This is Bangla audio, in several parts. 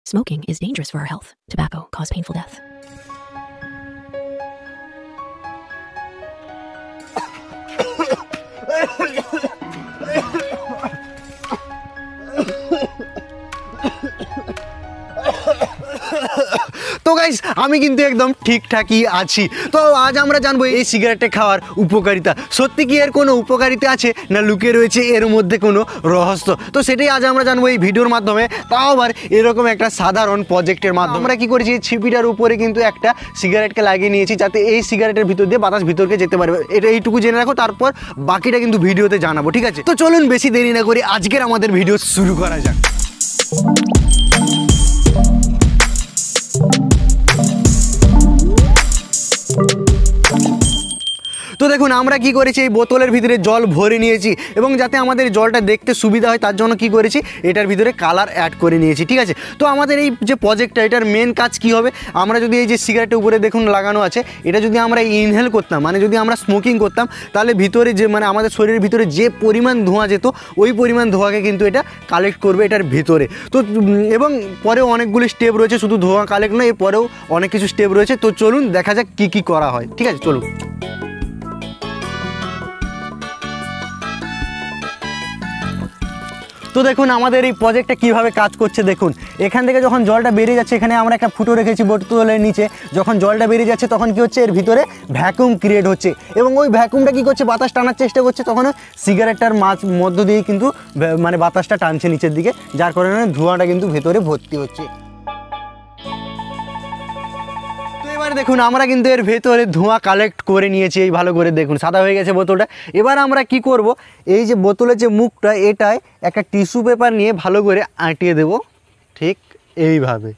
Smoking is dangerous for our health. Tobacco causes painful death. তো গাইস আমি কিন্তু একদম ঠিকঠাকই আছি। তো আজ আমরা জানবো এই সিগারেটে খাওয়ার উপকারিতা। সত্যি কি এর কোনো উপকারিতা আছে না লুকিয়ে রয়েছে এর মধ্যে কোনো রহস্য? তো সেটাই আজ আমরা জানবো এই ভিডিওর মাধ্যমে, তাও আবার এরকম একটা সাধারণ প্রজেক্টের মাধ্যমে। আমরা কি করেছি, ছিপিটার উপরে কিন্তু একটা সিগারেটকে লাগিয়ে নিয়েছি যাতে এই সিগারেটের ভিতর দিয়ে বাতাস ভিতরকে যেতে পারবে। এটা এইটুকু জেনে রাখো, তারপর বাকিটা কিন্তু ভিডিওতে জানাবো, ঠিক আছে? তো চলুন বেশি দেরি না করে আজকের আমাদের ভিডিও শুরু করা যাক। তো দেখুন আমরা কি করেছি, এই বোতলের ভিতরে জল ভরে নিয়েছি এবং যাতে আমাদের জলটা দেখতে সুবিধা হয় তার জন্য কি করেছি, এটার ভিতরে কালার অ্যাড করে নিয়েছি, ঠিক আছে? তো আমাদের এই যে প্রজেক্টটা, এটার মেন কাজ কি হবে, আমরা যদি এই যে সিগারেটের উপরে দেখুন লাগানো আছে, এটা যদি আমরা ইনহেল করতাম, মানে যদি আমরা স্মোকিং করতাম, তাহলে ভিতরে যে মানে আমাদের শরীরের ভিতরে যে পরিমাণ ধোঁয়া যেত ওই পরিমাণ ধোঁয়াকে কিন্তু এটা কালেক্ট করবে এটার ভিতরে। তো এবং পরেও অনেকগুলি স্টেপ রয়েছে, শুধু ধোঁয়া কালেক্ট নয়, এরপরেও অনেক কিছু স্টেপ রয়েছে। তো চলুন দেখা যাক কী কী করা হয়, ঠিক আছে? চলুন। তো দেখুন আমাদের এই প্রজেক্টটা কীভাবে কাজ করছে দেখুন। এখান থেকে যখন জলটা বেরিয়ে যাচ্ছে, এখানে আমরা একটা ফুটো রেখেছি বোতলের নিচে, যখন জলটা বেরিয়ে যাচ্ছে তখন কি হচ্ছে, এর ভিতরে ভ্যাকুয়াম ক্রিয়েট হচ্ছে এবং ওই ভ্যাকুয়ামটা কী করছে, বাতাস টানার চেষ্টা করছে, তখন সিগারেটটার মধ্য দিয়েই কিন্তু মানে বাতাসটা টানছে নিচের দিকে, যার কারণে ধোঁয়াটা কিন্তু ভেতরে ভর্তি হচ্ছে। এবার দেখুন আমরা কিন্তু এর ভেতরে ধোঁয়া কালেক্ট করে নিয়েছি, এই ভালো করে দেখুন সাদা হয়ে গেছে বোতলটা। এবার আমরা কি করব, এই যে বোতলের যে মুখটা, এটায় একটা টিস্যু পেপার নিয়ে ভালো করে আঁটিয়ে দেব, ঠিক এইভাবে।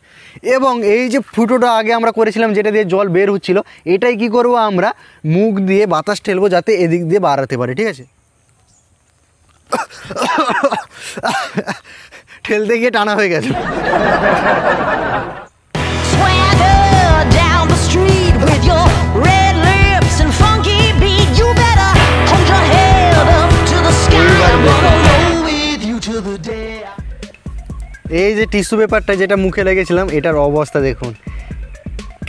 এবং এই যে ফুটোটা আগে আমরা করেছিলাম যেটা দিয়ে জল বের হচ্ছিল, এটাই কি করব, আমরা মুখ দিয়ে বাতাস ঠেলবো যাতে এদিক দিয়ে বাড়াতে পারে, ঠিক আছে? ঠেলতে গিয়ে টানা হয়ে গেছে। এই যে টিস্যু পেপারটা যেটা মুখে লেগেছিলাম, এটার অবস্থা দেখুন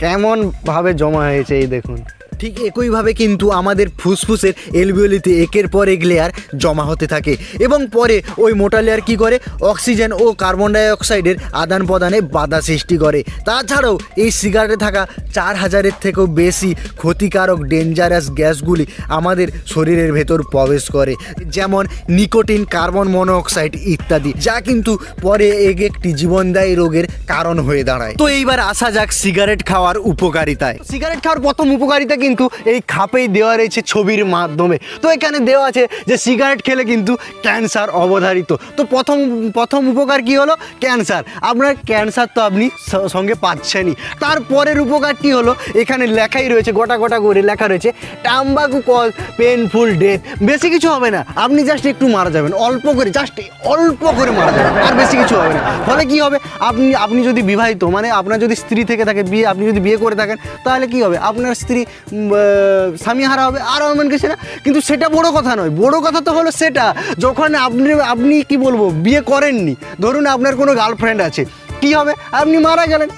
কেমন ভাবে জমা হয়েছে, এই দেখুন। ঠিক একইভাবে কিন্তু আমাদের ফুসফুসের এলভিওলিতে একের পর এক লেয়ার জমা হতে থাকে এবং পরে ওই মোটা লেয়ার কী করে, অক্সিজেন ও কার্বন ডাইঅক্সাইডের আদান প্রদানে বাধা সৃষ্টি করে। তাছাড়াও এই সিগারেটে থাকা 4000-এর থেকেও বেশি ক্ষতিকারক ডেঞ্জারাস গ্যাসগুলি আমাদের শরীরের ভেতর প্রবেশ করে, যেমন নিকোটিন, কার্বন মনোঅক্সাইড ইত্যাদি, যা কিন্তু পরে একটি জীবনদায়ী রোগের কারণ হয়ে দাঁড়ায়। তো এইবার আসা যাক সিগারেট খাওয়ার উপকারিতায়। সিগারেট খাওয়ার প্রথম উপকারিতা কিন্তু এই খাপেই দেওয়া রয়েছে ছবির মাধ্যমে। তো এখানে দেওয়া আছে যে সিগারেট খেলে কিন্তু ক্যান্সার অবধারিত। তো প্রথম উপকার কি হলো, ক্যান্সার। আপনার ক্যান্সার তো আপনি সঙ্গে পাচ্ছেনই। তারপরের উপকারটি হলো, এখানে লেখাই রয়েছে, গোটা গোটা করে লেখা রয়েছে, টাম্বাকু কজ পেনফুল ডেথ। বেশি কিছু হবে না, আপনি জাস্ট একটু মারা যাবেন, অল্প করে, জাস্ট অল্প করে মারা যাবেন, আর বেশি কিছু হবে না। ফলে কি হবে, আপনি যদি বিবাহিত, মানে আপনার যদি স্ত্রী থেকে থাকে, আপনি যদি বিয়ে করে থাকেন, তাহলে কি হবে, আপনার স্ত্রী স্বামী হারা হবে, আর এমন কিছু না। কিন্তু সেটা বড় কথা নয়, বড় কথা তো হলো সেটা যখন আপনি কি বলবো, বিয়ে করেননি, ধরুন আপনার কোনো গার্লফ্রেন্ড আছে, কী হবে, আপনি মারা গেলেন,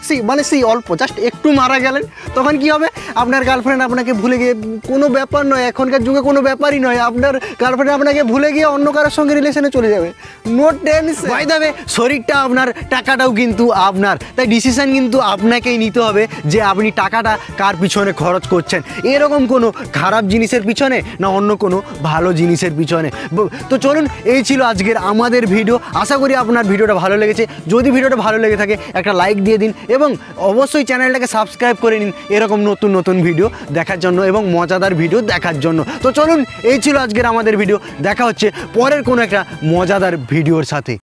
সেই অল্প জাস্ট একটু মারা গেলেন, তখন কি হবে, আপনার গার্লফ্রেন্ড আপনাকে ভুলে গিয়ে, কোনো ব্যাপার নয়, এখনকার যুগে কোনো ব্যাপারই নয়, আপনার গার্লফ্রেন্ড আপনাকে ভুলে গিয়ে অন্য কারোর সঙ্গে রিলেশনে চলে যাবে, no tension. By the way, শরীরটা আপনার, টাকাটাও কিন্তু আপনার, তাই ডিসিশন কিন্তু আপনাকেই নিতে হবে যে আপনি টাকাটা কার পিছনে খরচ করছেন, এরকম কোনো খারাপ জিনিসের পিছনে না অন্য কোনো ভালো জিনিসের পিছনে। তো চলুন, এই ছিল আজকের আমাদের ভিডিও। আশা করি আপনার ভিডিওটা ভালো লেগেছে। যদি ভিডিওটা ভালো লেগে থাকে একটা লাইক দিয়ে দিন এবং অবশ্যই চ্যানেলটাকে সাবস্ক্রাইব করে নিন এরকম নতুন নতুন ভিডিও দেখার জন্য এবং মজাদার ভিডিও দেখার জন্য। তো চলুন, এই ছিল আজকের আমাদের ভিডিও। দেখা হচ্ছে পরের কোনো একটা মজাদার ভিডিওর সাথে।